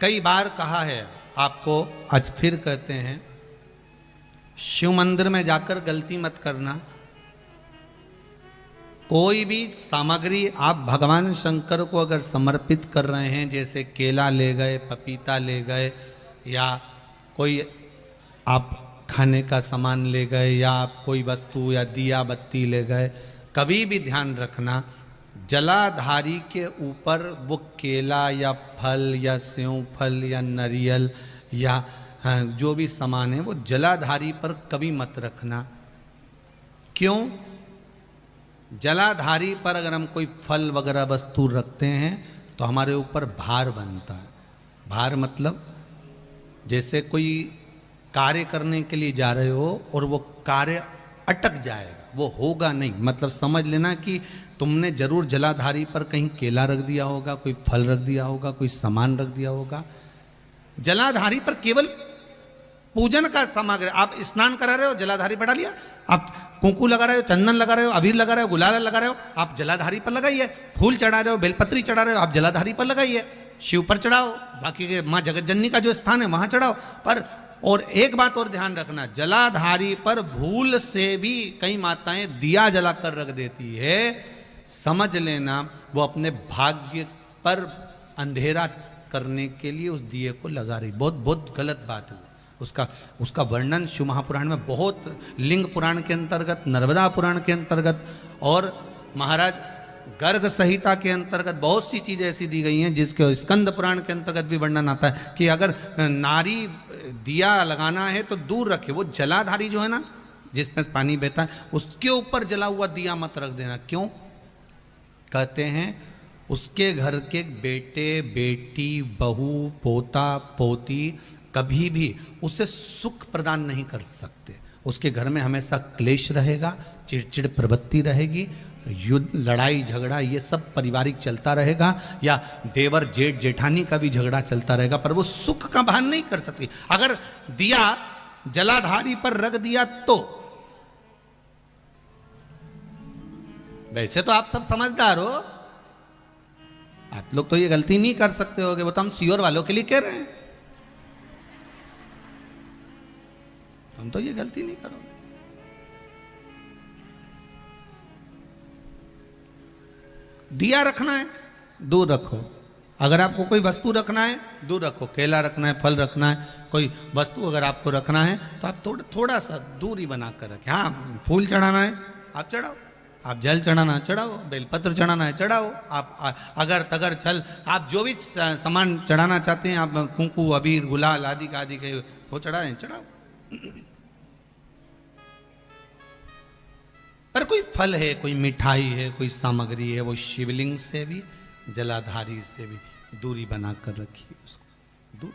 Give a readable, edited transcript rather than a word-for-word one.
कई बार कहा है आपको, आज फिर कहते हैं, शिव मंदिर में जाकर गलती मत करना। कोई भी सामग्री आप भगवान शंकर को अगर समर्पित कर रहे हैं, जैसे केला ले गए, पपीता ले गए, या कोई आप खाने का सामान ले गए, या आप कोई वस्तु या दिया बत्ती ले गए, कभी भी ध्यान रखना जलाधारी के ऊपर वो केला या फल या सेव फल या नारियल या जो भी सामान है वो जलाधारी पर कभी मत रखना। क्यों? जलाधारी पर अगर हम कोई फल वगैरह वस्तु रखते हैं तो हमारे ऊपर भार बनता है। भार मतलब जैसे कोई कार्य करने के लिए जा रहे हो और वो कार्य अटक जाएगा, वो होगा नहीं। मतलब समझ लेना कि तुमने जरूर जलाधारी पर कहीं केला रख दिया होगा, कोई फल रख दिया होगा, कोई सामान रख दिया होगा। जलाधारी पर केवल पूजन का सामग्री, आप स्नान करा रहे हो जलाधारी पर डालिए, आप कुंकू लगा रहे हो, चंदन लगा रहे हो, अबीर लगा रहे हो, गुलाल लगा रहे हो, आप जलाधारी पर लगाइए। फूल चढ़ा रहे हो, बेलपत्री चढ़ा रहे हो, आप जलाधारी पर लगाइए। शिव पर चढ़ाओ, बाकी के माँ जगत जननी का जो स्थान है वहां चढ़ाओ। पर और एक बात और ध्यान रखना, जलाधारी पर भूल से भी कई माताएं दिया जलाकर रख देती है, समझ लेना वो अपने भाग्य पर अंधेरा करने के लिए उस दिए को लगा रही। बहुत बहुत गलत बात है। उसका वर्णन शिव महापुराण में बहुत, लिंग पुराण के अंतर्गत, नर्मदा पुराण के अंतर्गत और महाराज गर्ग संहिता के अंतर्गत बहुत सी चीजें ऐसी दी गई हैं, जिसके स्कंद पुराण के अंतर्गत भी वर्णन आता है कि अगर नारी दिया लगाना है तो दूर रखे। वो जलाधारी जो है ना, जिसमें पानी बहता है, उसके ऊपर जला हुआ दिया मत रख देना। क्यों? कहते हैं उसके घर के बेटे बेटी बहू पोता पोती कभी भी उसे सुख प्रदान नहीं कर सकते। उसके घर में हमेशा क्लेश रहेगा, चिड़चिड़ प्रवृत्ति रहेगी, युद्ध लड़ाई झगड़ा ये सब पारिवारिक चलता रहेगा, या देवर जेठ जेठानी का भी झगड़ा चलता रहेगा, पर वो सुख का भान नहीं कर सकती। अगर दिया जलाधारी पर रख दिया तो, वैसे तो आप सब समझदार हो, आप लोग तो ये गलती नहीं कर सकते होगे, वो तो हम सियोर वालों के लिए कह रहे हैं, हम तो ये गलती नहीं करोगे। दिया रखना है दूर रखो। अगर आपको कोई वस्तु रखना है दूर रखो, केला रखना है, फल रखना है, कोई वस्तु अगर आपको रखना है तो आप थोड़ा सा दूरी बनाकर रखें। हाँ, फूल चढ़ाना है आप चढ़ाओ, आप जल चढ़ाना चढ़ाओ, बेलपत्र चढ़ाना है चढ़ाओ, आप अगर तगर छल आप जो भी सामान चढ़ाना चाहते हैं, आप कुंकू अबीर गुलाल आदि के वो चढ़ा रहे हैं चढ़ाओ। पर कोई फल है, कोई मिठाई है, कोई सामग्री है, वो शिवलिंग से भी जलाधारी से भी दूरी बनाकर रखिए, उसको दूर